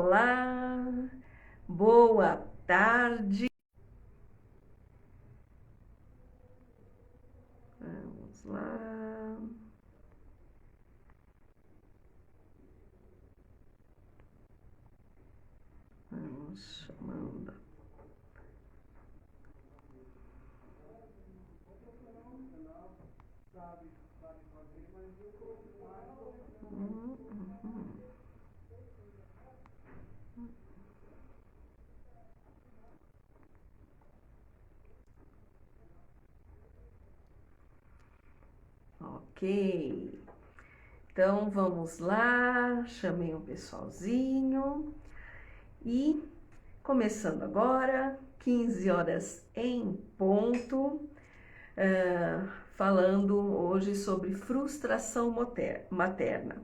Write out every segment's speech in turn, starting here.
Olá, boa tarde. Vamos lá. Vamos chamando. Ok. Então vamos lá. Chamei o pessoalzinho e começando agora, 15 horas em ponto, falando hoje sobre frustração materna,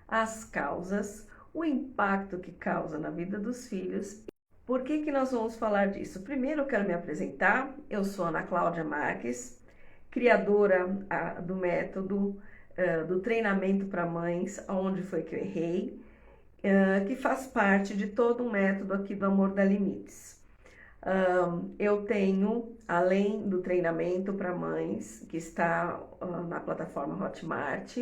as causas, o impacto que causa na vida dos filhos. Por que nós vamos falar disso? Primeiro eu quero me apresentar, eu sou Ana Cláudia Marques, criadora do método do treinamento para mães, onde foi que eu errei, que faz parte de todo um método aqui do Amor Dá Limites. Eu tenho, além do treinamento para mães, que está na plataforma Hotmart,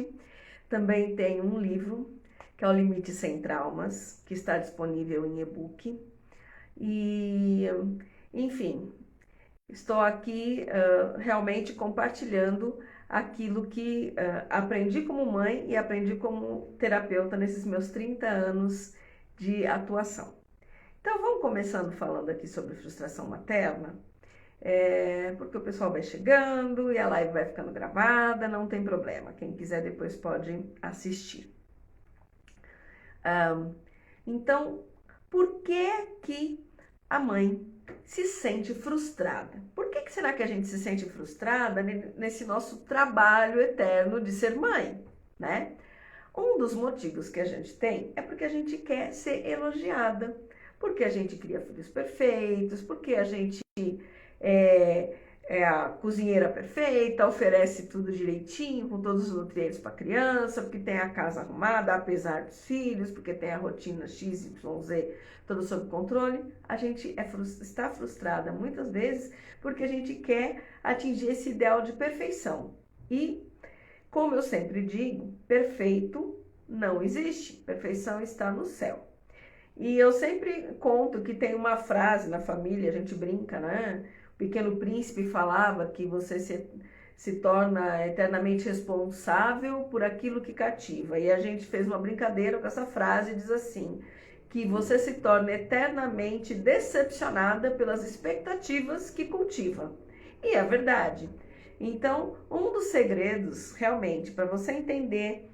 também tenho um livro, que é o Limite Sem Traumas, que está disponível em e-book. E, enfim, estou aqui realmente compartilhando aquilo que aprendi como mãe e aprendi como terapeuta nesses meus 30 anos de atuação. Então, vamos começando falando aqui sobre frustração materna, porque o pessoal vai chegando e a live vai ficando gravada, não tem problema. Quem quiser depois pode assistir. Então, por que a mãe se sente frustrada? Por que será que a gente se sente frustrada nesse nosso trabalho eterno de ser mãe, né? Um dos motivos que a gente tem é porque a gente quer ser elogiada, porque a gente cria filhos perfeitos, porque a gente é a cozinheira perfeita, oferece tudo direitinho, com todos os nutrientes para a criança, porque tem a casa arrumada, apesar dos filhos, porque tem a rotina X, Y, Z, tudo sob controle. A gente está frustrada muitas vezes porque a gente quer atingir esse ideal de perfeição. E, como eu sempre digo, perfeito não existe, perfeição está no céu. E eu sempre conto que tem uma frase na família, a gente brinca, né? O Pequeno Príncipe falava que você se torna eternamente responsável por aquilo que cativa. E a gente fez uma brincadeira com essa frase e diz assim, que você se torna eternamente decepcionada pelas expectativas que cultiva. E é verdade. Então, um dos segredos, realmente, para você entender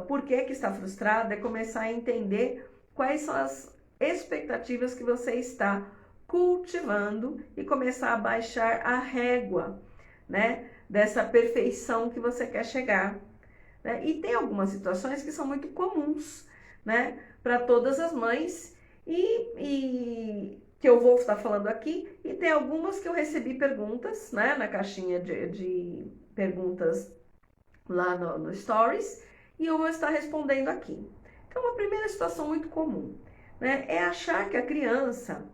por que está frustrada, é começar a entender quais são as expectativas que você está cultivando e começar a baixar a régua, né, dessa perfeição que você quer chegar. Né? E tem algumas situações que são muito comuns, né, para todas as mães e que eu vou estar falando aqui, e tem algumas que eu recebi perguntas, né, na caixinha de perguntas lá no Stories, e eu vou estar respondendo aqui. Então, a primeira situação muito comum, né, é achar que a criança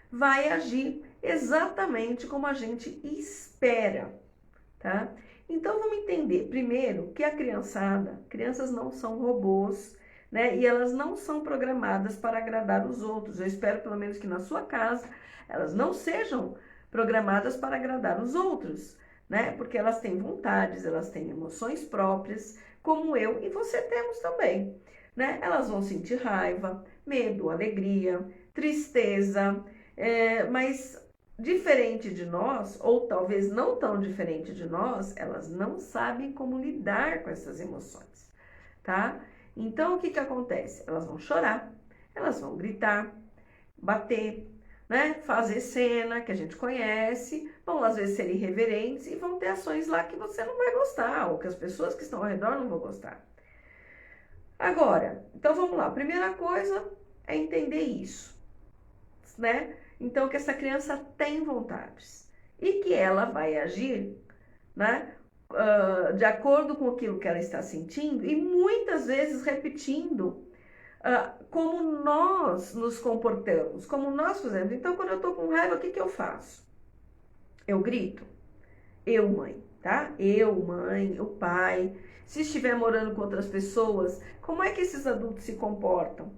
vai agir exatamente como a gente espera, tá? Então, vamos entender primeiro que crianças não são robôs, né? E elas não são programadas para agradar os outros. Eu espero, pelo menos, que na sua casa elas não sejam programadas para agradar os outros, né? Porque elas têm vontades, elas têm emoções próprias, como eu e você temos também, né? Elas vão sentir raiva, medo, alegria, tristeza, mas diferente de nós, ou talvez não tão diferente de nós, elas não sabem como lidar com essas emoções, tá? Então, o que acontece? Elas vão chorar, elas vão gritar, bater, né? Fazer cena, que a gente conhece, vão às vezes ser irreverentes e vão ter ações lá que você não vai gostar, ou que as pessoas que estão ao redor não vão gostar. Agora, então vamos lá. A primeira coisa é entender isso, né? Então, que essa criança tem vontades e que ela vai agir, né, de acordo com aquilo que ela está sentindo e muitas vezes repetindo como nós nos comportamos, como nós fazemos. Então, quando eu tô com raiva, o que que eu faço? Eu grito? Eu, mãe, tá? Eu, mãe, o pai. Se estiver morando com outras pessoas, como é que esses adultos se comportam?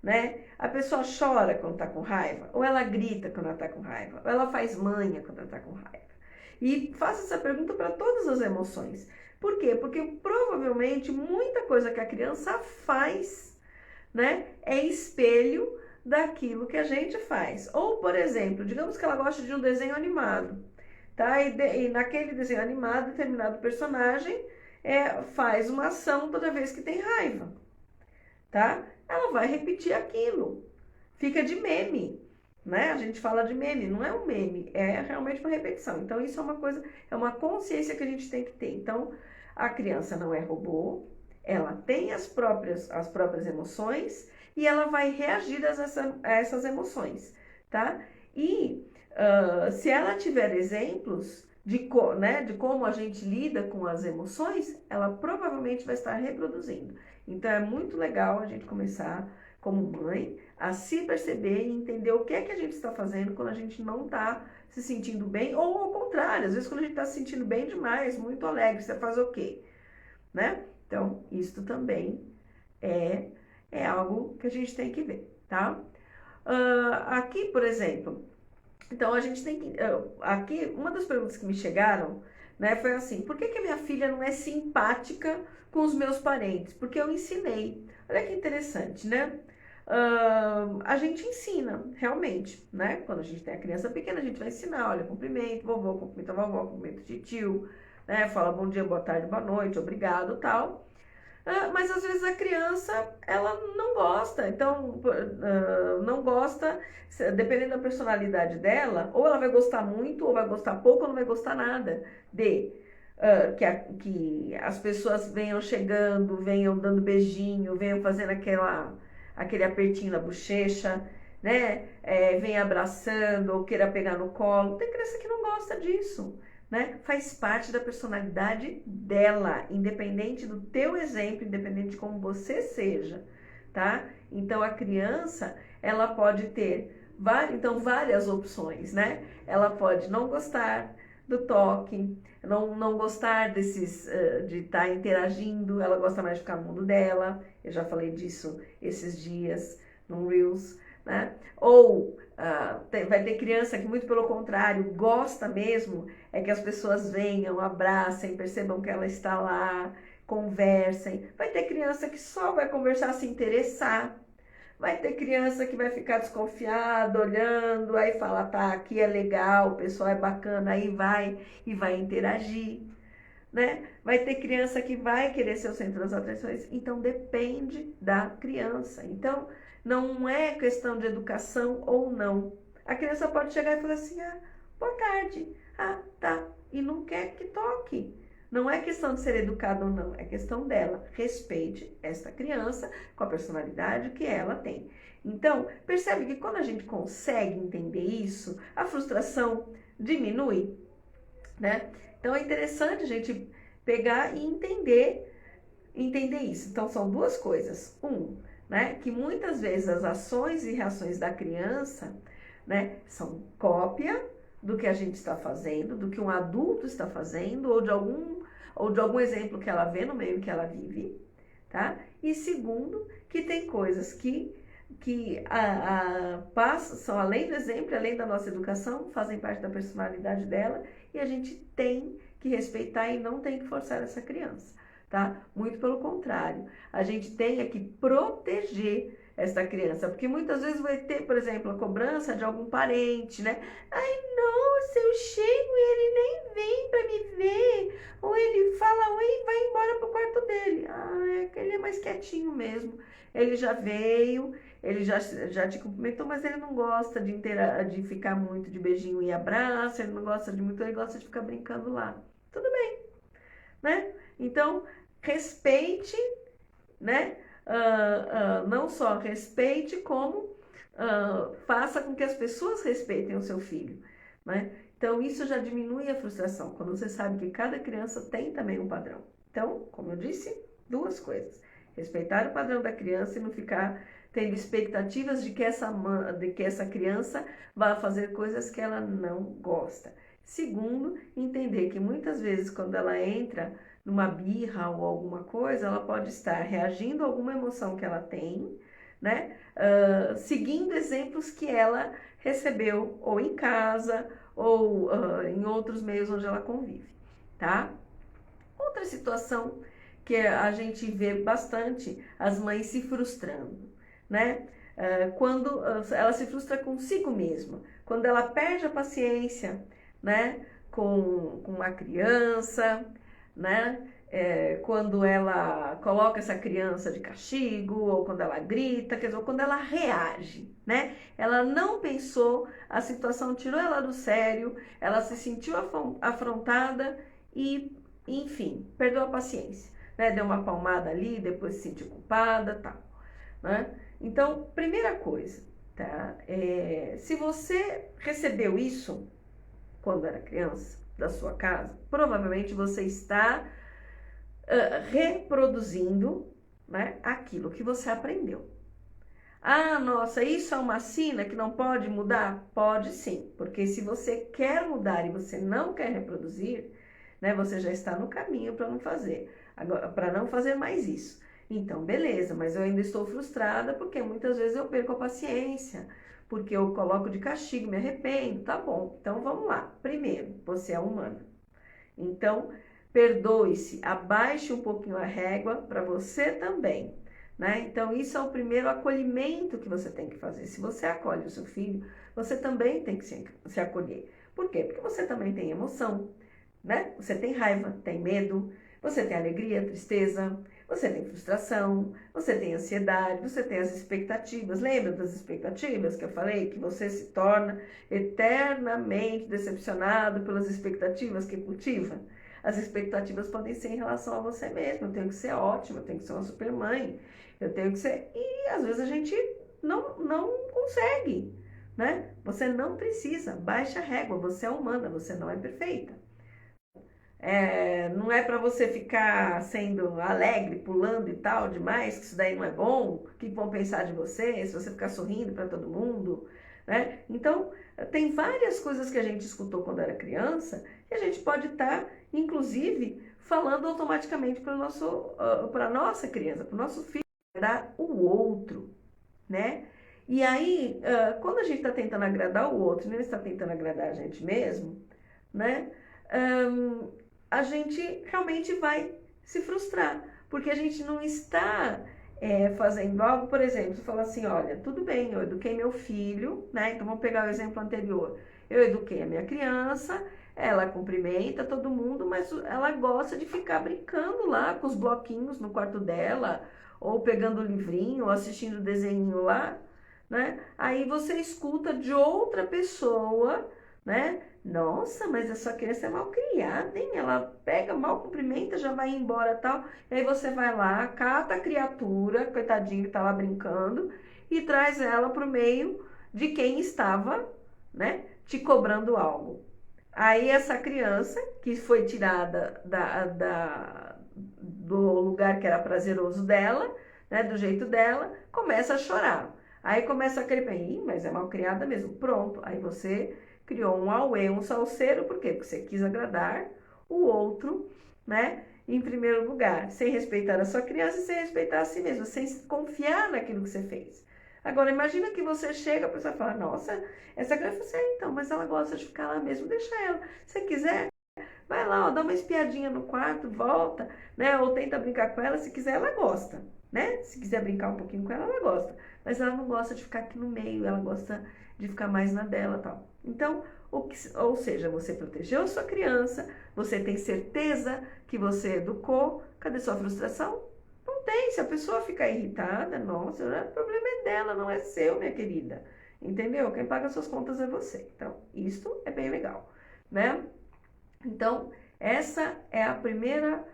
Né? A pessoa chora quando tá com raiva, ou ela grita quando ela tá com raiva, ou ela faz manha quando ela tá com raiva. E faça essa pergunta para todas as emoções. Por quê? Porque provavelmente muita coisa que a criança faz, né, é espelho daquilo que a gente faz. Ou, por exemplo, digamos que ela gosta de um desenho animado, tá? E naquele desenho animado, determinado personagem faz uma ação toda vez que tem raiva, tá? Ela vai repetir aquilo. Fica de meme, né? A gente fala de meme, não é um meme, é realmente uma repetição. Então, isso é uma coisa, é uma consciência que a gente tem que ter. Então, a criança não é robô, ela tem as próprias emoções e ela vai reagir a essas emoções, tá? E se ela tiver exemplos de como a gente lida com as emoções, ela provavelmente vai estar reproduzindo. Então é muito legal a gente começar, como mãe, a se perceber e entender o que é que a gente está fazendo quando a gente não está se sentindo bem, ou ao contrário, às vezes quando a gente está se sentindo bem demais, muito alegre, você faz o quê? Né? Então, isso também é, é algo que a gente tem que ver, tá? Aqui, por exemplo, então a gente tem que. Aqui, uma das perguntas que me chegaram, né, foi assim: por que que a minha filha não é simpática com os meus parentes? Porque eu ensinei. Olha que interessante, né? A gente ensina, realmente, né? Quando a gente tem a criança pequena, a gente vai ensinar, olha, cumprimento vovô, cumprimento a vovó, cumprimento tio, né? Fala bom dia, boa tarde, boa noite, obrigado, tal. Mas às vezes a criança, ela não gosta, então não gosta, dependendo da personalidade dela, ou ela vai gostar muito, ou vai gostar pouco, ou não vai gostar nada de que as pessoas venham chegando, venham dando beijinho, venham fazendo aquele apertinho na bochecha, né? Vem abraçando ou queira pegar no colo. Tem criança que não gosta disso, né? Faz parte da personalidade dela, independente do teu exemplo, independente de como você seja, tá? Então a criança, ela pode ter várias opções, né? Ela pode não gostar do toque, não gostar de estar interagindo, ela gosta mais de ficar no mundo dela. Eu já falei disso esses dias no Reels, né? Ou vai ter criança que, muito pelo contrário, gosta mesmo é que as pessoas venham, abracem, percebam que ela está lá, conversem. Vai ter criança que só vai conversar se interessar. Vai ter criança que vai ficar desconfiada, olhando, aí fala, tá, aqui é legal, o pessoal é bacana, aí vai e vai interagir, né? Vai ter criança que vai querer ser o centro das atenções, então depende da criança. Então, não é questão de educação ou não. A criança pode chegar e falar assim, boa tarde, tá, e não quer que toque. Não é questão de ser educado ou não, é questão dela. Respeite esta criança com a personalidade que ela tem. Então, percebe que quando a gente consegue entender isso, a frustração diminui, né? Então é interessante a gente pegar e entender isso. Então são duas coisas. Né, que muitas vezes as ações e reações da criança, né, são cópia do que a gente está fazendo, do que um adulto está fazendo, ou de algum exemplo que ela vê no meio que ela vive, tá? E segundo, que tem coisas que são além do exemplo, além da nossa educação, fazem parte da personalidade dela, e a gente tem que respeitar e não tem que forçar essa criança, tá? Muito pelo contrário, a gente tem que proteger esta criança, porque muitas vezes vai ter, por exemplo, a cobrança de algum parente, né? Ai, nossa, eu chego e ele nem vem pra me ver, ou ele fala oi e vai embora pro quarto dele. É que ele é mais quietinho mesmo, ele já veio, ele já te cumprimentou, mas ele não gosta de ficar muito de beijinho e abraço, ele não gosta de muito, ele gosta de ficar brincando lá. Tudo bem, né? Então, respeite, né? Não só respeite, como faça com que as pessoas respeitem o seu filho, né? Então, isso já diminui a frustração, quando você sabe que cada criança tem também um padrão. Então, como eu disse, duas coisas. Respeitar o padrão da criança e não ficar tendo expectativas de que essa criança vá fazer coisas que ela não gosta. Segundo, entender que muitas vezes quando ela entra numa birra ou alguma coisa, ela pode estar reagindo a alguma emoção que ela tem, né? Seguindo exemplos que ela recebeu ou em casa ou em outros meios onde ela convive, tá? Outra situação que a gente vê bastante as mães se frustrando, né? Quando ela se frustra consigo mesma, quando ela perde a paciência, né? Com a criança, né? Quando ela coloca essa criança de castigo, ou quando ela grita, quer dizer, ou quando ela reage, né? Ela não pensou, a situação tirou ela do sério, ela se sentiu afrontada e, enfim, perdeu a paciência, né? Deu uma palmada ali, depois se sentiu culpada, tal, né? Então, primeira coisa, tá? Se você recebeu isso quando era criança, da sua casa, provavelmente você está reproduzindo, né, aquilo que você aprendeu. Ah, nossa, isso é uma sina que não pode mudar? Pode sim, porque se você quer mudar e você não quer reproduzir, né, você já está no caminho para não fazer, para não fazer mais isso. Então, beleza, mas eu ainda estou frustrada porque muitas vezes eu perco a paciência, porque eu coloco de castigo, me arrependo, tá bom. Então, vamos lá. Primeiro, você é humana. Então, perdoe-se, abaixe um pouquinho a régua para você também, né? Então, isso é o primeiro acolhimento que você tem que fazer. Se você acolhe o seu filho, você também tem que se acolher. Por quê? Porque você também tem emoção, né? Você tem raiva, tem medo, você tem alegria, tristeza, você tem frustração, você tem ansiedade, você tem as expectativas. Lembra das expectativas que eu falei? Que você se torna eternamente decepcionado pelas expectativas que cultiva? As expectativas podem ser em relação a você mesmo. Eu tenho que ser ótima, eu tenho que ser uma super mãe, eu tenho que ser... E às vezes a gente não consegue, né? Você não precisa, baixa a régua, você é humana, você não é perfeita. Não é para você ficar sendo alegre, pulando e tal demais, que isso daí não é bom, o que vão pensar de você, se você ficar sorrindo para todo mundo, né? Então, tem várias coisas que a gente escutou quando era criança que a gente pode estar, inclusive, falando automaticamente para a nossa criança, para o nosso filho, agradar o outro, né? E aí, quando a gente está tentando agradar o outro, não está tentando agradar a gente mesmo, né? A gente realmente vai se frustrar, porque a gente não está fazendo algo, por exemplo, você fala assim, olha, tudo bem, eu eduquei meu filho, né? Então vamos pegar o exemplo anterior. Eu eduquei a minha criança, ela cumprimenta todo mundo, mas ela gosta de ficar brincando lá com os bloquinhos no quarto dela, ou pegando o livrinho, ou assistindo o desenho lá, né? Aí você escuta de outra pessoa, né? Nossa, mas essa criança é mal criada, hein? Ela pega, mal cumprimenta, já vai embora tal. E aí você vai lá, cata a criatura, coitadinha que tá lá brincando, e traz ela pro meio de quem estava, né, te cobrando algo. Aí essa criança, que foi tirada do lugar que era prazeroso dela, né, do jeito dela, começa a chorar. Aí começa aquele, mas é mal criada mesmo. Pronto, aí você criou um auê, um salseiro, por quê? Porque você quis agradar o outro, né? Em primeiro lugar, sem respeitar a sua criança e sem respeitar a si mesmo, sem confiar naquilo que você fez. Agora, imagina que você chega, a pessoa fala, nossa, essa criança, você então, mas ela gosta de ficar lá mesmo, deixa ela. Se quiser, vai lá, ó, dá uma espiadinha no quarto, volta, né? Ou tenta brincar com ela, se quiser, ela gosta, né? Se quiser brincar um pouquinho com ela gosta. Mas ela não gosta de ficar aqui no meio, ela gosta de ficar mais na dela e tal. Então, ou seja, você protegeu a sua criança, você tem certeza que você educou, cadê sua frustração? Não tem, se a pessoa ficar irritada, nossa, o problema é dela, não é seu, minha querida. Entendeu? Quem paga suas contas é você. Então, isso é bem legal, né? Então, essa é a primeira,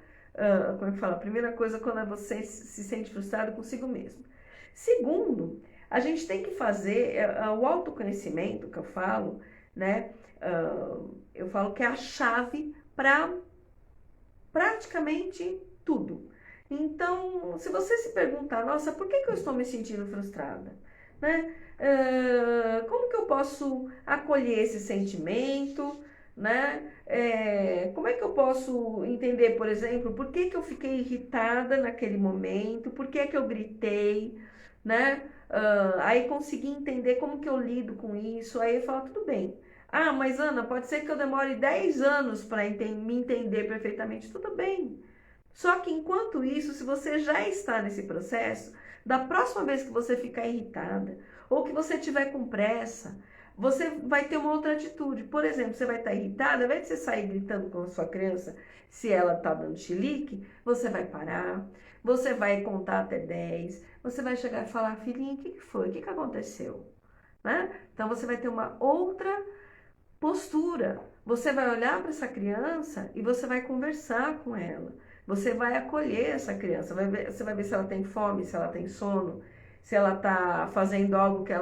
como é que fala? A primeira coisa quando você se sente frustrado consigo mesmo. Segundo, a gente tem que fazer o autoconhecimento que eu falo, né? Eu falo que é a chave para praticamente tudo. Então, se você se perguntar, nossa, por que eu estou me sentindo frustrada? Né? Como que eu posso acolher esse sentimento? Né? Como é que eu posso entender, por exemplo, por que eu fiquei irritada naquele momento? Por que eu gritei? Né? Aí conseguir entender como que eu lido com isso. Aí eu falo, tudo bem. Ah, mas Ana, pode ser que eu demore 10 anos para me entender perfeitamente. Tudo bem. Só que enquanto isso, se você já está nesse processo, da próxima vez que você ficar irritada ou que você tiver com pressa, você vai ter uma outra atitude. Por exemplo, você vai estar irritada, ao invés de você sair gritando com a sua criança se ela está dando chilique, você vai parar, você vai contar até 10, você vai chegar e falar, filhinha, o que foi? O que aconteceu? Né? Então você vai ter uma outra postura. Você vai olhar para essa criança e você vai conversar com ela. Você vai acolher essa criança. Você vai ver se ela tem fome, se ela tem sono, se ela está fazendo algo que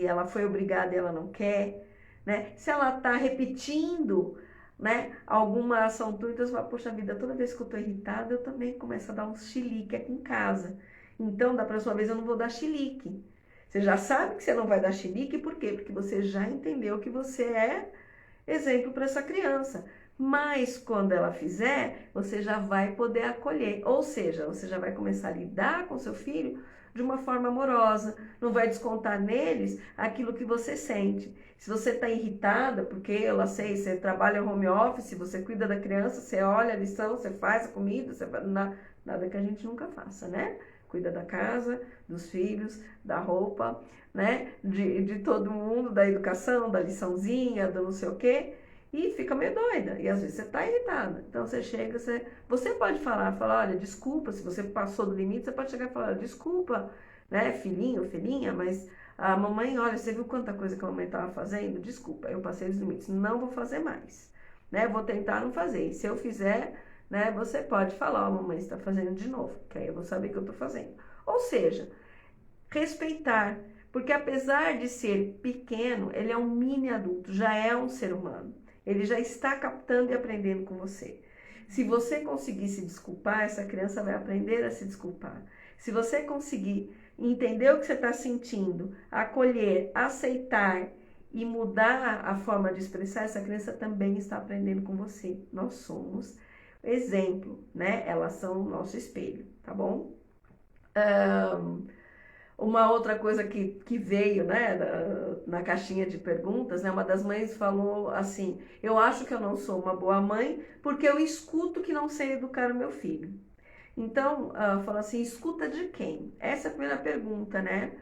ela foi obrigada e ela não quer, né? Se ela está repetindo, né, alguma ação tua, então você fala, poxa vida, toda vez que eu estou irritada, eu também começo a dar uns chilique aqui em casa. Então, da próxima vez eu não vou dar chilique. Você já sabe que você não vai dar chilique, por quê? Porque você já entendeu que você é exemplo para essa criança. Mas quando ela fizer, você já vai poder acolher. Ou seja, você já vai começar a lidar com seu filho de uma forma amorosa. Não vai descontar neles aquilo que você sente. Se você está irritada, porque eu sei, você trabalha home office, você cuida da criança, você olha a lição, você faz a comida, nada que a gente nunca faça, né? Cuida da casa, dos filhos, da roupa, né? De todo mundo, da educação, da liçãozinha, do não sei o quê, e fica meio doida. E às vezes você tá irritada. Então você chega, você pode falar, olha, desculpa, se você passou do limite, você pode chegar e falar, desculpa, né, filhinho ou filhinha, mas a mamãe, olha, você viu quanta coisa que a mamãe estava fazendo? Desculpa, eu passei dos limites, não vou fazer mais, né? Vou tentar não fazer. E se eu fizer, né, você pode falar, ó, mamãe está fazendo de novo, que aí eu vou saber que eu estou fazendo. Ou seja, respeitar, porque apesar de ser pequeno, ele é um mini adulto, já é um ser humano. Ele já está captando e aprendendo com você. Se você conseguir se desculpar, essa criança vai aprender a se desculpar. Se você conseguir entender o que você está sentindo, acolher, aceitar e mudar a forma de expressar, essa criança também está aprendendo com você. Nós somos exemplo, né? Elas são o nosso espelho, tá bom? Uma outra coisa que veio, né, na caixinha de perguntas, né, uma das mães falou assim, eu acho que eu não sou uma boa mãe porque eu escuto que não sei educar o meu filho. Então, falou assim, escuta de quem? Essa é a primeira pergunta, né?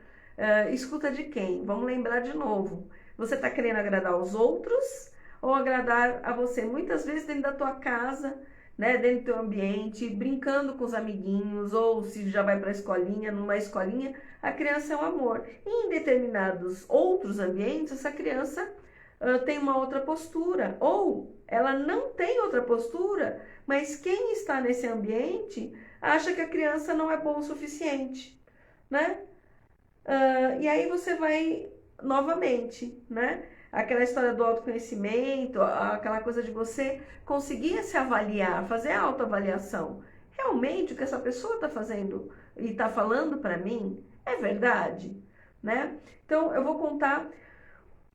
Escuta de quem? Vamos lembrar de novo. Você está querendo agradar os outros ou agradar a você? Muitas vezes dentro da tua casa, né, dentro do teu ambiente, brincando com os amiguinhos, ou se já vai para a escolinha, numa escolinha, a criança é um amor. E em determinados outros ambientes, essa criança tem uma outra postura, ou ela não tem outra postura, mas quem está nesse ambiente acha que a criança não é bom o suficiente, né? E aí você vai novamente, né? Aquela história do autoconhecimento, aquela coisa de você conseguir se avaliar, fazer a autoavaliação. Realmente o que essa pessoa está fazendo e está falando para mim é verdade, né? Então eu vou contar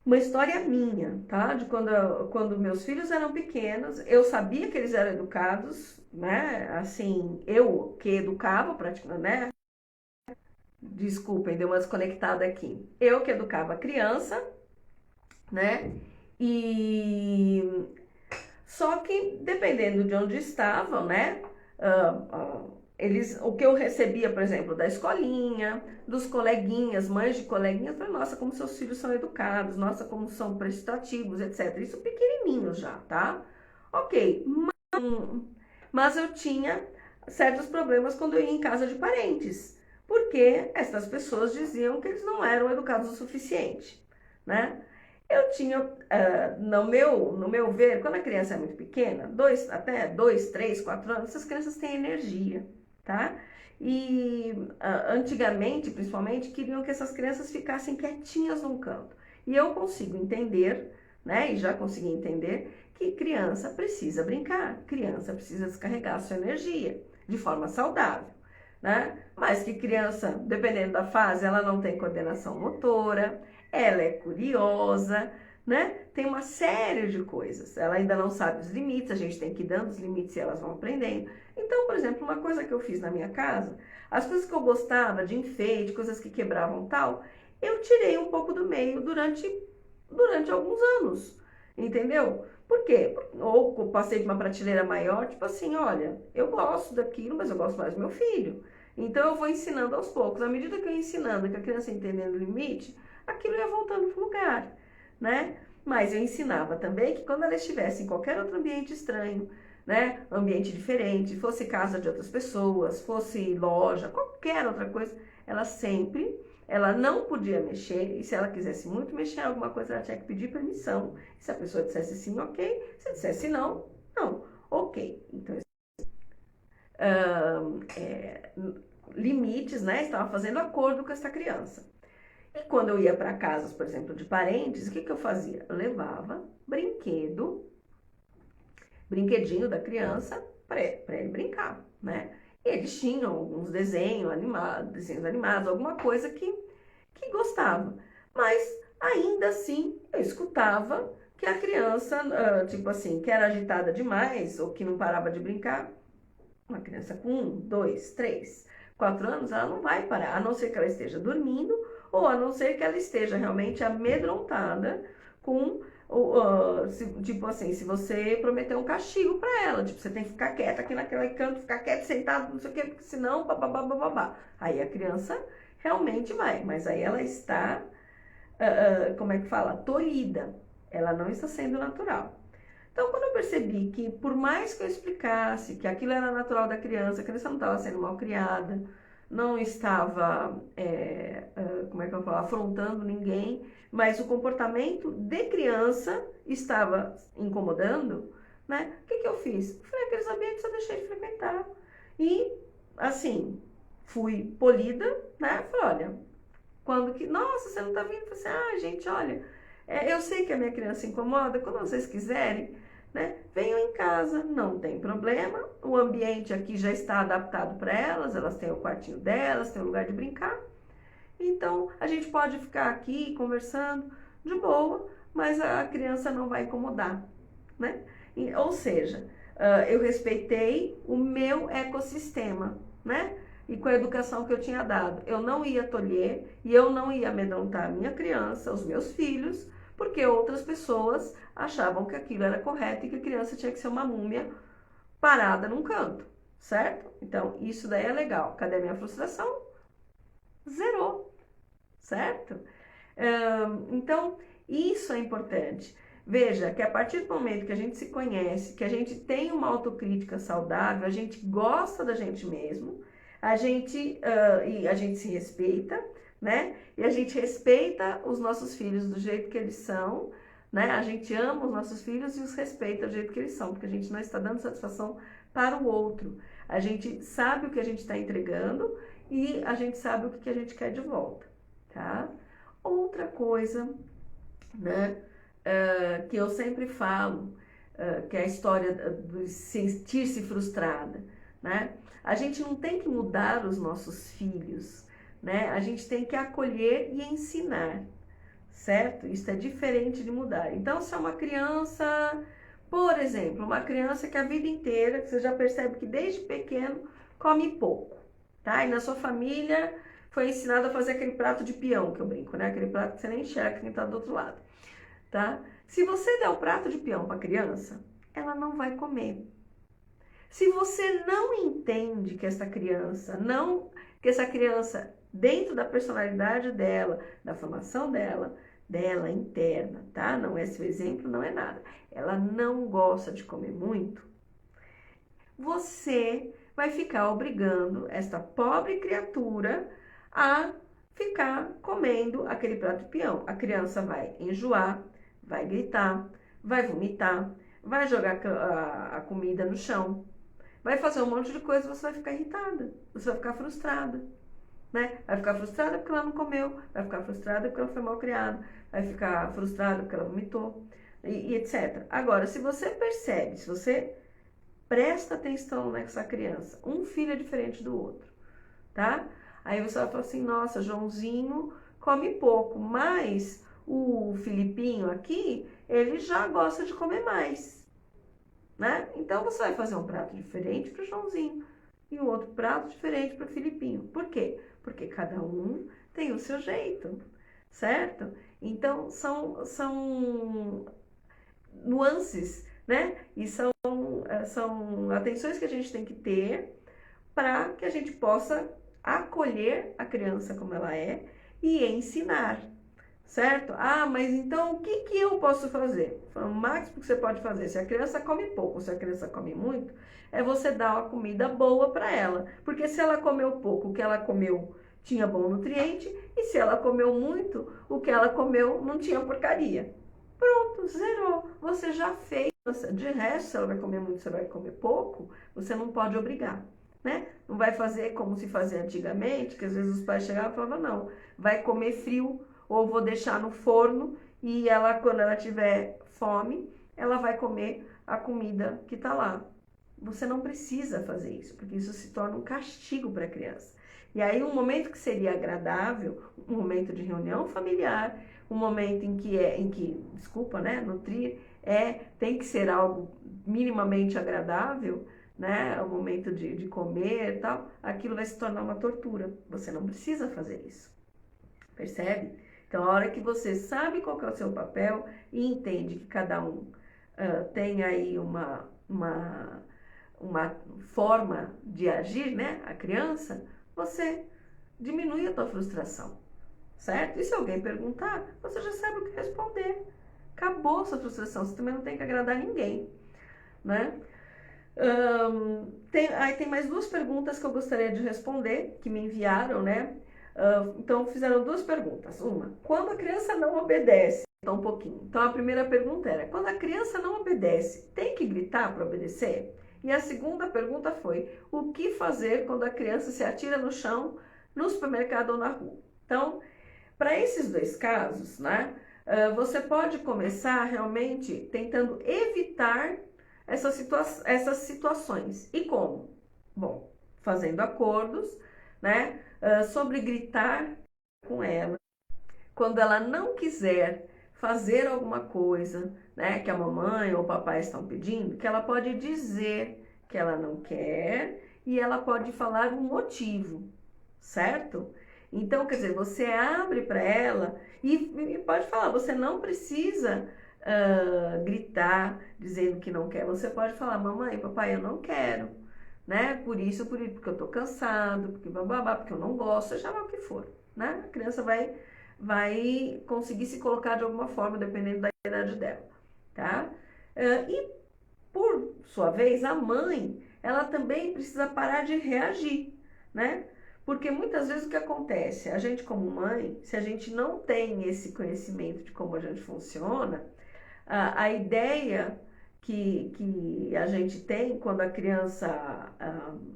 uma história minha, tá? De quando meus filhos eram pequenos, eu sabia que eles eram educados, né? Assim, eu que educava praticamente, né? Desculpem, deu uma desconectada aqui. Eu que educava a criança, né? E só que dependendo de onde estavam, né? O que eu recebia, por exemplo, da escolinha, dos coleguinhas, mães de coleguinhas, falei, nossa, como seus filhos são educados, nossa, como são prestativos, etc. Isso pequenininho já, tá? Ok, mas eu tinha certos problemas quando eu ia em casa de parentes, porque essas pessoas diziam que eles não eram educados o suficiente, né? Eu tinha, no meu ver, quando a criança é muito pequena, até 2, 3, 4 anos, essas crianças têm energia, tá? E antigamente, principalmente, queriam que essas crianças ficassem quietinhas num canto. E eu consigo entender, né, e já consegui entender, que criança precisa brincar, criança precisa descarregar a sua energia. de forma saudável, né? Mas que criança, dependendo da fase, ela não tem coordenação motora, ela é curiosa, né? Tem uma série de coisas. Ela ainda não sabe os limites, a gente tem que ir dando os limites e elas vão aprendendo. Então, por exemplo, uma coisa que eu fiz na minha casa, as coisas que eu gostava de enfeite, coisas que quebravam tal, eu tirei um pouco do meio durante alguns anos, entendeu? Por quê? Ou passei de uma prateleira maior, tipo assim, olha, eu gosto daquilo, mas eu gosto mais do meu filho. Então eu vou ensinando aos poucos. À medida que eu ia ensinando, que a criança ia entendendo o limite, aquilo ia voltando para o lugar, né? Mas eu ensinava também que quando ela estivesse em qualquer outro ambiente estranho, né? Ambiente diferente, fosse casa de outras pessoas, fosse loja, qualquer outra coisa, ela não podia mexer, e se ela quisesse muito mexer em alguma coisa, ela tinha que pedir permissão. Se a pessoa dissesse sim, ok. Se dissesse não, não, ok. Então, é, limites, né? Estava fazendo acordo com essa criança. E quando eu ia para casas, por exemplo, de parentes, o que eu fazia? Eu levava brinquedinho da criança para ele brincar, né? E eles tinham alguns desenhos animados, alguma coisa que gostava. Mas ainda assim eu escutava que a criança, tipo assim, que era agitada demais ou que não parava de brincar. Uma criança com 1, 2, 3, 4 anos, ela não vai parar, a não ser que ela esteja dormindo ou a não ser que ela esteja realmente amedrontada com tipo assim, se você prometer um castigo para ela, tipo, você tem que ficar quieta aqui naquele canto, ficar quieta, sentado, não sei o quê, porque senão, babá. Aí a criança realmente vai, mas aí ela está, como é que fala? Tolhida. Ela não está sendo natural. Então, quando eu percebi que, por mais que eu explicasse que aquilo era natural da criança, a criança não estava sendo mal criada, não estava, como é que eu falo, afrontando ninguém, mas o comportamento de criança estava incomodando, né? O que eu fiz? Eu falei, aqueles ambientes eu deixei de frequentar. E, assim, fui polida, né? Falei, olha, quando que, nossa, você não tá vindo? Eu falei assim, gente, olha, eu sei que a minha criança incomoda, quando vocês quiserem, né, venham em casa, não tem problema, o ambiente aqui já está adaptado para elas têm o quartinho delas, têm o lugar de brincar, então a gente pode ficar aqui conversando de boa, mas a criança não vai incomodar, né? Ou seja, eu respeitei o meu ecossistema, né? E com a educação que eu tinha dado, eu não ia tolher e eu não ia amedrontar a minha criança, os meus filhos, porque outras pessoas achavam que aquilo era correto e que a criança tinha que ser uma múmia parada num canto, certo? Então, isso daí é legal. Cadê a minha frustração? Zerou, certo? Então, isso é importante. Veja que a partir do momento que a gente se conhece, que a gente tem uma autocrítica saudável, a gente gosta da gente mesmo, e a gente se respeita, né? E a gente respeita os nossos filhos do jeito que eles são, né? A gente ama os nossos filhos e os respeita do jeito que eles são, porque a gente não está dando satisfação para o outro. A gente sabe o que a gente está entregando e a gente sabe o que a gente quer de volta, tá? Outra coisa, né, que eu sempre falo, que é a história do sentir-se frustrada, né? A gente não tem que mudar os nossos filhos, né? A gente tem que acolher e ensinar, certo? Isso é diferente de mudar. Então, se é uma criança, por exemplo, uma criança que a vida inteira, que você já percebe que desde pequeno come pouco, tá? E na sua família foi ensinado a fazer aquele prato de peão que eu brinco, né? Aquele prato que você nem enxerga quem tá do outro lado, tá? Se você der o prato de peão para a criança, ela não vai comer. Se você não entende que essa criança dentro da personalidade dela, da formação dela interna, tá? Não é seu exemplo, não é nada. Ela não gosta de comer muito. Você vai ficar obrigando esta pobre criatura a ficar comendo aquele prato de peão. A criança vai enjoar, vai gritar, vai vomitar, vai jogar a comida no chão, vai fazer um monte de coisa, você vai ficar irritada, você vai ficar frustrada, né? Vai ficar frustrada porque ela não comeu, vai ficar frustrada porque ela foi mal criada, vai ficar frustrada porque ela vomitou, e etc. Agora, se você percebe, se você Presta atenção nessa criança. Um filho é diferente do outro, tá? Aí você vai falar assim, nossa, Joãozinho come pouco, mas o Filipinho aqui, ele já gosta de comer mais, né? Então você vai fazer um prato diferente para o Joãozinho e um outro prato diferente para o Filipinho. Por quê? Porque cada um tem o seu jeito, certo? Então são nuances, né? E são atenções que a gente tem que ter para que a gente possa acolher a criança como ela é e ensinar, certo? Ah, mas então o que que eu posso fazer? O máximo que você pode fazer, se a criança come pouco, se a criança come muito, é você dar uma comida boa para ela. Porque se ela comeu pouco, o que ela comeu tinha bom nutriente, e se ela comeu muito, o que ela comeu não tinha porcaria. Pronto, zerou. Você já fez. De resto, se ela vai comer muito, se ela vai comer pouco, você não pode obrigar, né? Não vai fazer como se fazia antigamente, que às vezes os pais chegavam e falavam, não, vai comer frio, ou vou deixar no forno, e ela, quando ela tiver fome, ela vai comer a comida que tá lá. Você não precisa fazer isso, porque isso se torna um castigo para a criança. E aí um momento que seria agradável, um momento de reunião familiar, um momento desculpa, né, nutrir, tem que ser algo minimamente agradável, né, o momento de comer e tal, aquilo vai se tornar uma tortura. Você não precisa fazer isso, percebe? Então, a hora que você sabe qual que é o seu papel e entende que cada um tem aí uma forma de agir, né, a criança, você diminui a tua frustração, certo? E se alguém perguntar, você já sabe o que responder. Acabou a sua frustração, você também não tem que agradar ninguém, né? Aí tem mais duas perguntas que eu gostaria de responder, que me enviaram, né? Então, fizeram duas perguntas. Uma, quando a criança não obedece? Então, um pouquinho. Então, a primeira pergunta era, quando a criança não obedece, tem que gritar para obedecer? E a segunda pergunta foi, o que fazer quando a criança se atira no chão, no supermercado ou na rua? Então, para esses dois casos, né, você pode começar realmente tentando evitar essas situações. E como? Bom, fazendo acordos, né, sobre gritar com ela. Quando ela não quiser fazer alguma coisa, né, que a mamãe ou o papai estão pedindo, que ela pode dizer que ela não quer e ela pode falar um motivo, certo? Então, quer dizer, você abre para ela e pode falar, você não precisa gritar dizendo que não quer, você pode falar, mamãe, papai, eu não quero, né? Por isso, porque eu tô cansado, porque bababá, porque eu não gosto, seja lá o que for, né? A criança vai conseguir se colocar de alguma forma, dependendo da idade dela, tá? E, por sua vez, a mãe, ela também precisa parar de reagir, né? Porque muitas vezes o que acontece? A gente como mãe, se a gente não tem esse conhecimento de como a gente funciona, a ideia que a gente tem quando a criança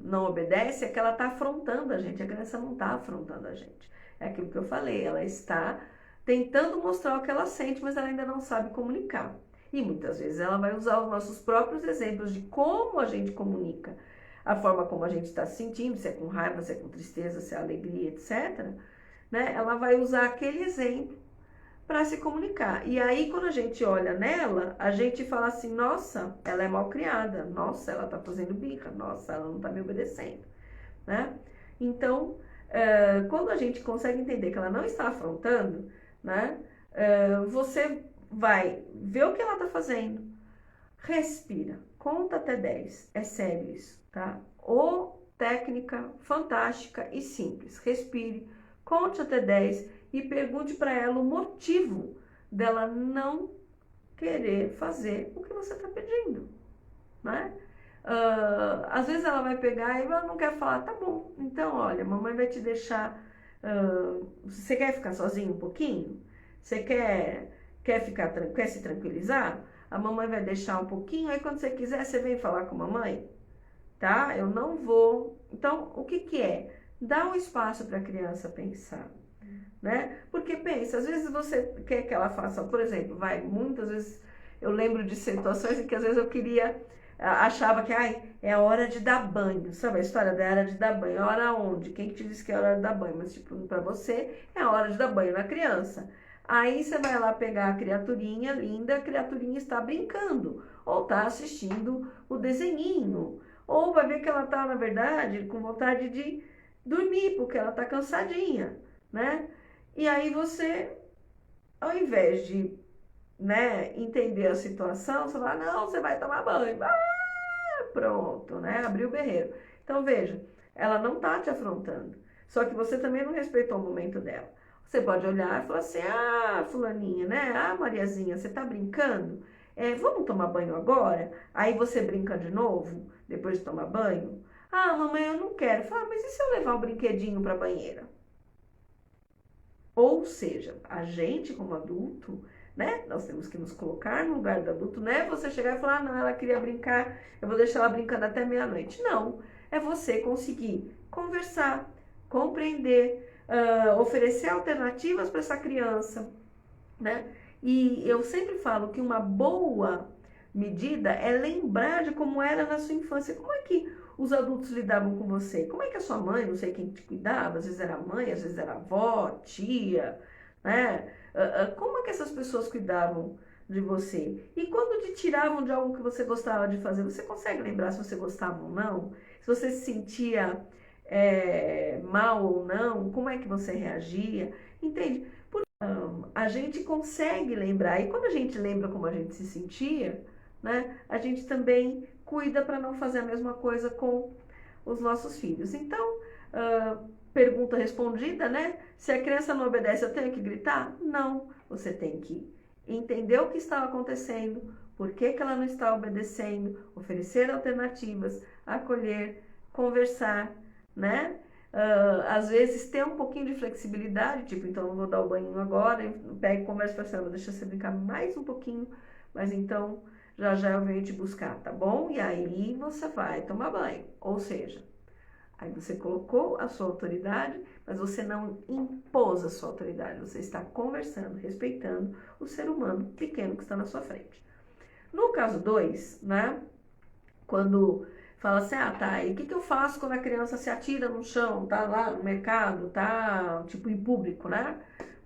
não obedece é que ela está afrontando a gente. A criança não está afrontando a gente. É aquilo que eu falei, ela está tentando mostrar o que ela sente, mas ela ainda não sabe comunicar. E muitas vezes ela vai usar os nossos próprios exemplos de como a gente comunica, a forma como a gente está se sentindo, se é com raiva, se é com tristeza, se é alegria, etc. Né? Ela vai usar aquele exemplo para se comunicar. E aí, quando a gente olha nela, a gente fala assim, nossa, ela é mal criada, nossa, ela tá fazendo birra, nossa, ela não tá me obedecendo, né? Então, quando a gente consegue entender que ela não está afrontando, né? Você vai ver o que ela tá fazendo, respira, conta até 10, é sério isso, tá? Ou técnica fantástica e simples, respire, conte até 10 e pergunte para ela o motivo dela não querer fazer o que você está pedindo, né? Às vezes ela vai pegar e ela não quer falar, tá bom, então olha, mamãe vai te deixar, você quer ficar sozinho um pouquinho? Você quer se tranquilizar? A mamãe vai deixar um pouquinho, aí quando você quiser, você vem falar com a mamãe, tá? Eu não vou. Então, o que que é? Dá um espaço para a criança pensar, né? Porque pensa, às vezes você quer que ela faça, por exemplo, muitas vezes eu lembro de situações em que às vezes eu queria achava que, ai, é a hora de dar banho. Sabe a história da hora de dar banho? É a hora onde? Quem que te disse que é a hora de dar banho? Mas, tipo, pra você, é a hora de dar banho na criança. Aí você vai lá pegar a criaturinha linda, a criaturinha está brincando, ou está assistindo o desenhinho, ou vai ver que ela está, na verdade, com vontade de dormir, porque ela está cansadinha, né? E aí você, ao invés de, né, entender a situação, você fala, não, você vai tomar banho. Pronto, né? Abriu o berreiro. Então, veja, ela não tá te afrontando. Só que você também não respeitou o momento dela. Você pode olhar e falar assim, ah, fulaninha, né? Ah, Mariazinha, você tá brincando? Vamos tomar banho agora? Aí você brinca de novo, depois de tomar banho? Ah, mamãe, eu não quero. Fala, mas e se eu levar o brinquedinho pra banheira? Ou seja, a gente como adulto, né? Nós temos que nos colocar no lugar do adulto, não é você chegar e falar, ah, não, ela queria brincar, eu vou deixar ela brincando até meia-noite. Não, é você conseguir conversar, compreender, oferecer alternativas para essa criança, né? E eu sempre falo que uma boa medida é lembrar de como era na sua infância. Como é que os adultos lidavam com você? Como é que a sua mãe, não sei quem te cuidava, às vezes era a mãe, às vezes era a avó, tia, né? Como é que essas pessoas cuidavam de você? E quando te tiravam de algo que você gostava de fazer, você consegue lembrar se você gostava ou não? Se você se sentia mal ou não? Como é que você reagia? Entende? A gente consegue lembrar, e quando a gente lembra como a gente se sentia, né, a gente também cuida para não fazer a mesma coisa com os nossos filhos. Então, pergunta respondida, né? Se a criança não obedece, eu tenho que gritar? Não, você tem que entender o que estava acontecendo, por que que ela não está obedecendo, oferecer alternativas, acolher, conversar, né? Às vezes ter um pouquinho de flexibilidade, tipo, então não vou dar o banho agora, pega e conversa para ela, deixa você brincar mais um pouquinho, mas então já já eu venho te buscar, tá bom? E aí você vai tomar banho, ou seja, aí você colocou a sua autoridade, mas você não impôs a sua autoridade, você está conversando, respeitando o ser humano pequeno que está na sua frente. No caso 2, né, quando fala assim, ah, tá, e o que que eu faço quando a criança se atira no chão, tá lá no mercado, tá, tipo, em público, né?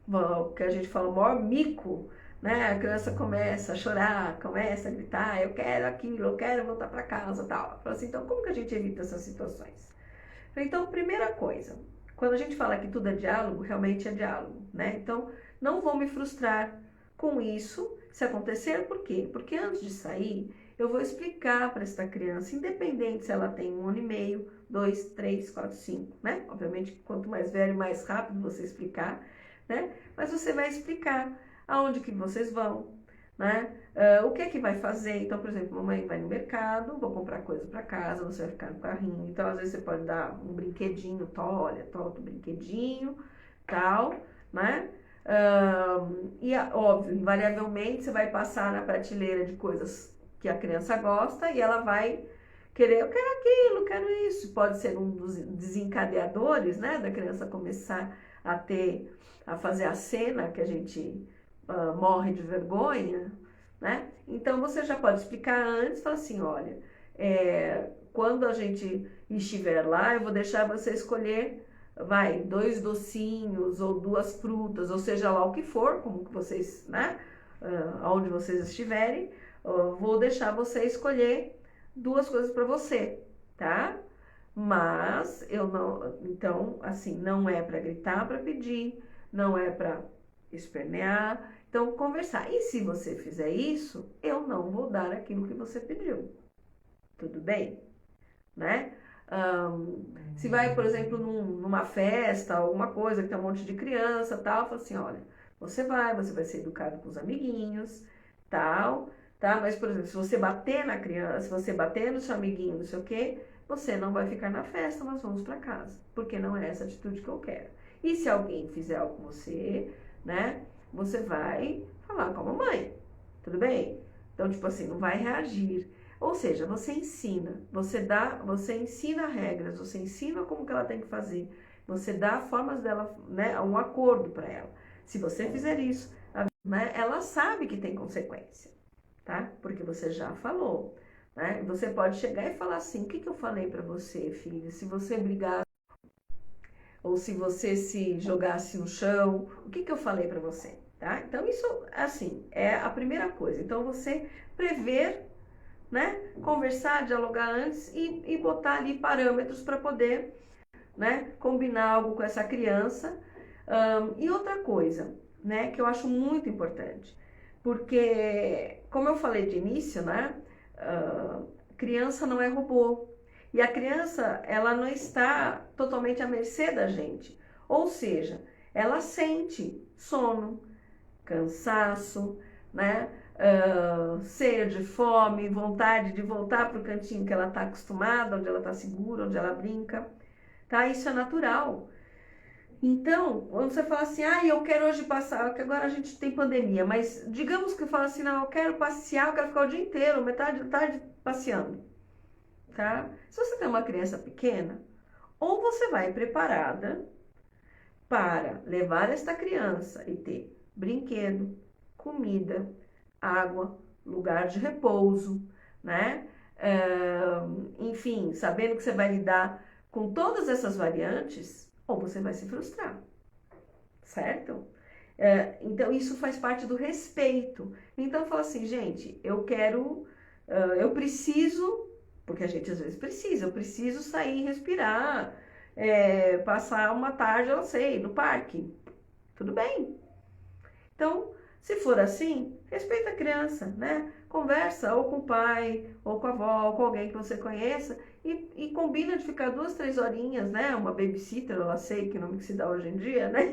O que a gente fala, o maior mico, né? A criança começa a chorar, começa a gritar, eu quero aquilo, eu quero voltar para casa, tal. Fala assim, então, como que a gente evita essas situações? Então, primeira coisa, quando a gente fala que tudo é diálogo, realmente é diálogo, né? Então, não vou me frustrar com isso, se acontecer, por quê? Porque antes de sair, eu vou explicar para esta criança, independente se ela tem 1 ano e meio, 2, 3, 4, 5, né? Obviamente, quanto mais velho, mais rápido você explicar, né? Mas você vai explicar aonde que vocês vão, né? O que é que vai fazer? Então, por exemplo, mamãe vai no mercado, vou comprar coisa para casa, você vai ficar no carrinho. Então, às vezes você pode dar um brinquedinho, olha, toma o brinquedinho, tal, né? Óbvio, invariavelmente você vai passar na prateleira de coisas que a criança gosta e ela vai querer, eu quero aquilo, quero isso. Pode ser um dos desencadeadores, né, da criança começar a fazer a cena que a gente morre de vergonha, né? Então você já pode explicar antes, falar assim, olha, quando a gente estiver lá, eu vou deixar você escolher, vai, 2 docinhos ou 2 frutas, ou seja lá o que for, como que vocês, né? Onde vocês estiverem, vou deixar você escolher 2 coisas para você, tá? Mas eu não, então, assim, não é para gritar, para pedir, não é para espernear, então conversar. E se você fizer isso, eu não vou dar aquilo que você pediu. Tudo bem? Né? Se vai, por exemplo, numa festa, alguma coisa que tem um monte de criança, tal, fala assim, olha, você vai ser educado com os amiguinhos, tal, tá? Mas, por exemplo, se você bater na criança, se você bater no seu amiguinho, não sei o quê, você não vai ficar na festa, nós vamos para casa, porque não é essa atitude que eu quero. E se alguém fizer algo com você, né, você vai falar com a mamãe, tudo bem? Então, tipo assim, não vai reagir. Ou seja, você ensina, você ensina regras, você ensina como que ela tem que fazer, você dá formas dela, né, um acordo para ela. Se você fizer isso, né, ela sabe que tem consequência, tá? Porque você já falou. né? Você pode chegar e falar assim, o que eu falei para você, filha? Se você brigar ou se você se jogasse no chão, o que eu falei para você, tá? Então isso, assim, é a primeira coisa. Então você prever, né? Conversar, dialogar antes e botar ali parâmetros para poder, né? Combinar algo com essa criança. E outra coisa, né? Que eu acho muito importante, porque como eu falei de início, né? Criança não é robô. E a criança, ela não está totalmente à mercê da gente. Ou seja, ela sente sono, cansaço, né? Sede, fome, vontade de voltar para o cantinho que ela está acostumada, onde ela está segura, onde ela brinca, tá? Isso é natural. Então, quando você fala assim, eu quero hoje passar, que agora a gente tem pandemia, mas digamos que eu falo assim, não, eu quero passear, eu quero ficar o dia inteiro, metade da tarde passeando, tá? Se você tem uma criança pequena, ou você vai preparada para levar esta criança e ter brinquedo, comida, água, lugar de repouso, né? Enfim, sabendo que você vai lidar com todas essas variantes, ou você vai se frustrar, certo? Então, isso faz parte do respeito. Então, fala assim, gente, eu preciso, porque a gente às vezes precisa, eu preciso sair e respirar, passar uma tarde, eu sei, no parque. Tudo bem. Então, se for assim, respeita a criança, né? Conversa ou com o pai, ou com a avó, ou com alguém que você conheça e combina de ficar 2, 3 horinhas, né? Uma babysitter, eu sei que nome que se dá hoje em dia, né?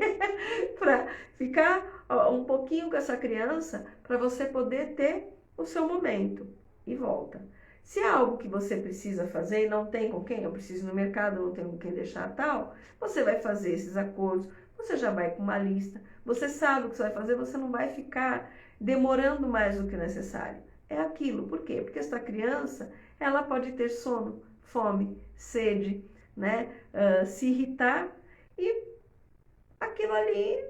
Para ficar um pouquinho com essa criança, para você poder ter o seu momento e volta. Se é algo que você precisa fazer e não tem com quem, eu preciso ir no mercado, não tenho com quem deixar tal, você vai fazer esses acordos, você já vai com uma lista, você sabe o que você vai fazer, você não vai ficar demorando mais do que necessário. É aquilo, por quê? Porque essa criança, ela pode ter sono, fome, sede, né? Se irritar e aquilo ali,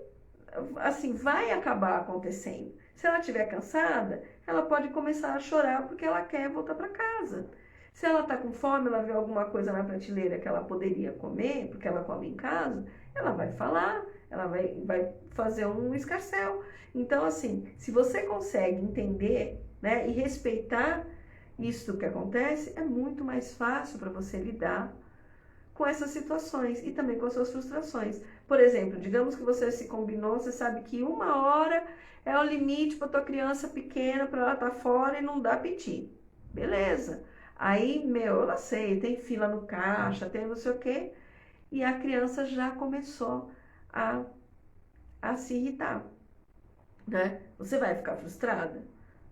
assim, vai acabar acontecendo. Se ela estiver cansada, ela pode começar a chorar porque ela quer voltar para casa. Se ela está com fome, ela vê alguma coisa na prateleira que ela poderia comer, porque ela come em casa, ela vai falar, ela vai fazer um escarcéu. Então, assim, se você consegue entender, né, e respeitar isso que acontece, é muito mais fácil para você lidar com essas situações e também com as suas frustrações. Por exemplo, digamos que você se combinou, você sabe que 1 hora é o limite para tua criança pequena, para ela estar fora e não dar piti. Beleza. Aí, eu sei, tem fila no caixa, tem não sei o quê, e a criança já começou a, a se irritar, né? Você vai ficar frustrada?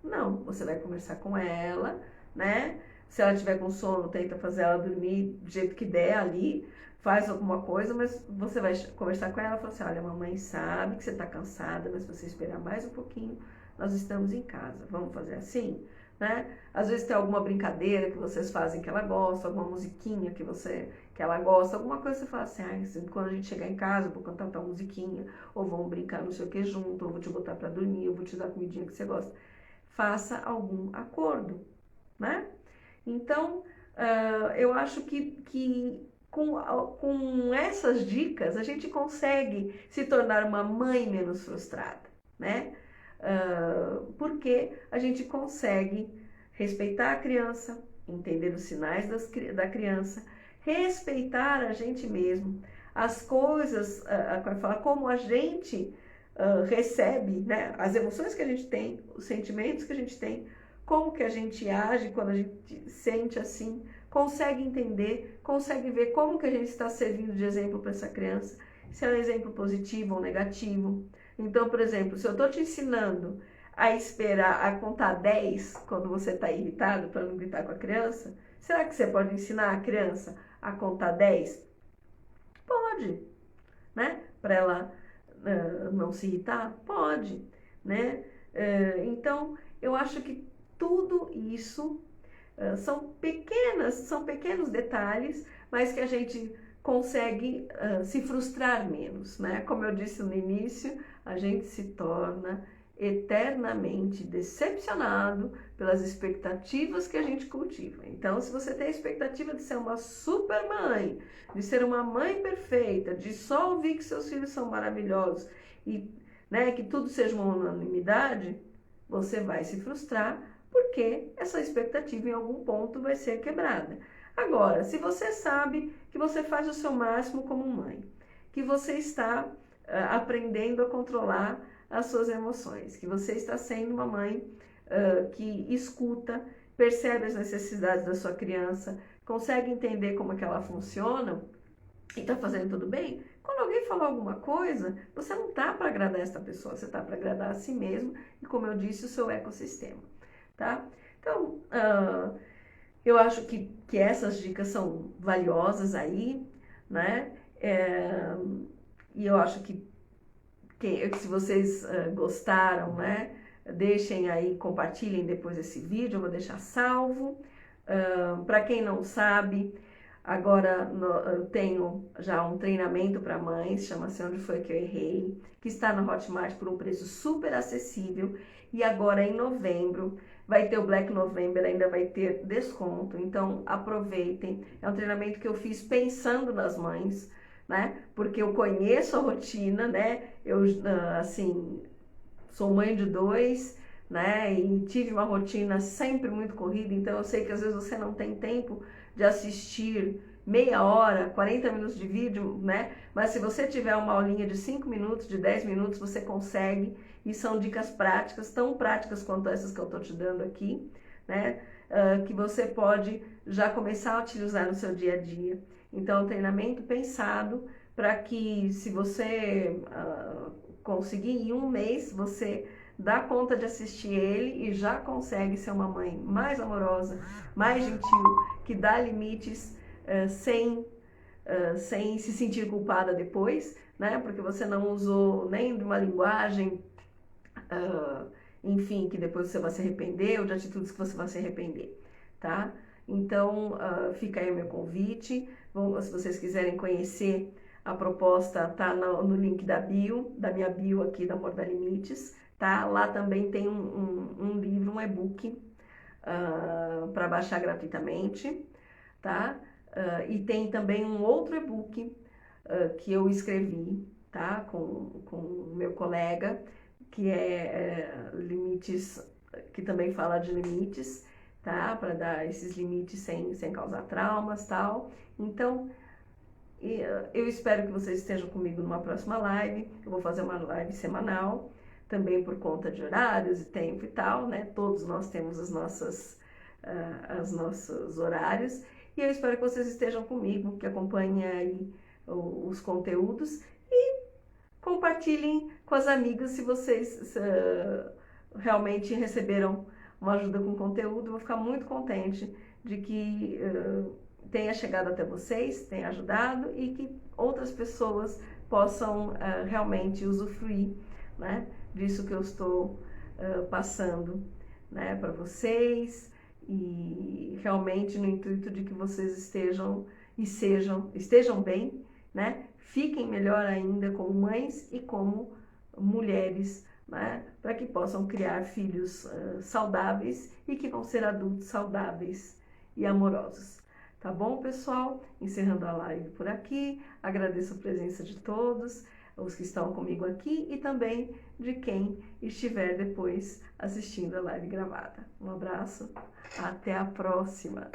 Não, você vai conversar com ela, né? Se ela tiver com sono, tenta fazer ela dormir do jeito que der ali, faz alguma coisa, mas você vai conversar com ela e falar assim, olha, a mamãe sabe que você está cansada, mas se você esperar mais um pouquinho, nós estamos em casa, vamos fazer assim? Né? Às vezes tem alguma brincadeira que vocês fazem que ela gosta, alguma musiquinha que ela gosta, alguma coisa você fala assim, quando a gente chegar em casa, eu vou cantar tal musiquinha, ou vamos brincar não sei o que junto, ou vou te botar para dormir, ou vou te dar a comidinha que você gosta. Faça algum acordo, né? Então, eu acho que com essas dicas a gente consegue se tornar uma mãe menos frustrada, né? Porque a gente consegue respeitar a criança, entender os sinais da criança, respeitar a gente mesmo, as coisas, como a gente recebe, né? As emoções que a gente tem, os sentimentos que a gente tem, como que a gente age quando a gente sente assim, consegue entender, consegue ver como que a gente está servindo de exemplo para essa criança, se é um exemplo positivo ou negativo. Então, por exemplo, se eu estou te ensinando a esperar, a contar 10 quando você está irritado para não gritar com a criança, será que você pode ensinar a criança a contar 10? Pode, né? Para ela não se irritar? Pode, né? Então, eu acho que tudo isso são pequenos detalhes, mas que a gente consegue se frustrar menos, né? Como eu disse no início, a gente se torna eternamente decepcionado pelas expectativas que a gente cultiva. Então, se você tem a expectativa de ser uma super mãe, de ser uma mãe perfeita, de só ouvir que seus filhos são maravilhosos e, né, que tudo seja uma unanimidade, você vai se frustrar porque essa expectativa em algum ponto vai ser quebrada. Agora, se você sabe que você faz o seu máximo como mãe, que você está aprendendo a controlar as suas emoções, que você está sendo uma mãe que escuta, percebe as necessidades da sua criança, consegue entender como é que ela funciona e está fazendo tudo bem, quando alguém falar alguma coisa, você não está para agradar essa pessoa, você está para agradar a si mesmo e, como eu disse, o seu ecossistema, tá? Então, eu acho que essas dicas são valiosas aí, né? E eu acho que se vocês gostaram, né? Deixem aí, compartilhem depois esse vídeo, eu vou deixar salvo. Para quem não sabe, agora eu tenho já um treinamento para mães, chama-se Onde Foi Que Eu Errei, que está na Hotmart por um preço super acessível. E agora em novembro vai ter o Black November, ainda vai ter desconto, então aproveitem. É um treinamento que eu fiz pensando nas mães, né? Porque eu conheço a rotina, né? Eu, assim, sou mãe de 2, né? E tive uma rotina sempre muito corrida, então eu sei que às vezes você não tem tempo de assistir meia hora, 40 minutos de vídeo, né? Mas se você tiver uma aulinha de 5 minutos, de 10 minutos, você consegue. E são dicas práticas, tão práticas quanto essas que eu estou te dando aqui, né? Que você pode já começar a utilizar no seu dia a dia. Então, treinamento pensado para que, se você conseguir em um mês, você dá conta de assistir ele e já consegue ser uma mãe mais amorosa, mais gentil, que dá limites sem se sentir culpada depois, né? Porque você não usou nem de uma linguagem, enfim, que depois você vai se arrepender, ou de atitudes que você vai se arrepender, tá? Então, fica aí o meu convite. Se vocês quiserem conhecer a proposta, tá no link da minha bio aqui da Amor Dá Limites, tá? Lá também tem um livro, um e-book para baixar gratuitamente, tá? E tem também um outro e-book que eu escrevi, tá? Com o meu colega, que é limites, que também fala de limites, tá? Para dar esses limites sem causar traumas, tal. Então, eu espero que vocês estejam comigo numa próxima live. Eu vou fazer uma live semanal, também por conta de horários e tempo e tal, né? Todos nós temos os nossos horários. E eu espero que vocês estejam comigo, que acompanhem aí os conteúdos e compartilhem com as amigas se vocês realmente receberam uma ajuda com conteúdo. Eu vou ficar muito contente de que tenha chegado até vocês, tenha ajudado e que outras pessoas possam realmente usufruir, né, disso que eu estou passando, né, para vocês, e realmente no intuito de que vocês estejam bem, né, fiquem melhor ainda como mães e como mulheres, né, para que possam criar filhos saudáveis e que vão ser adultos saudáveis e amorosos. Tá bom, pessoal? Encerrando a live por aqui, agradeço a presença de todos, os que estão comigo aqui e também de quem estiver depois assistindo a live gravada. Um abraço, até a próxima!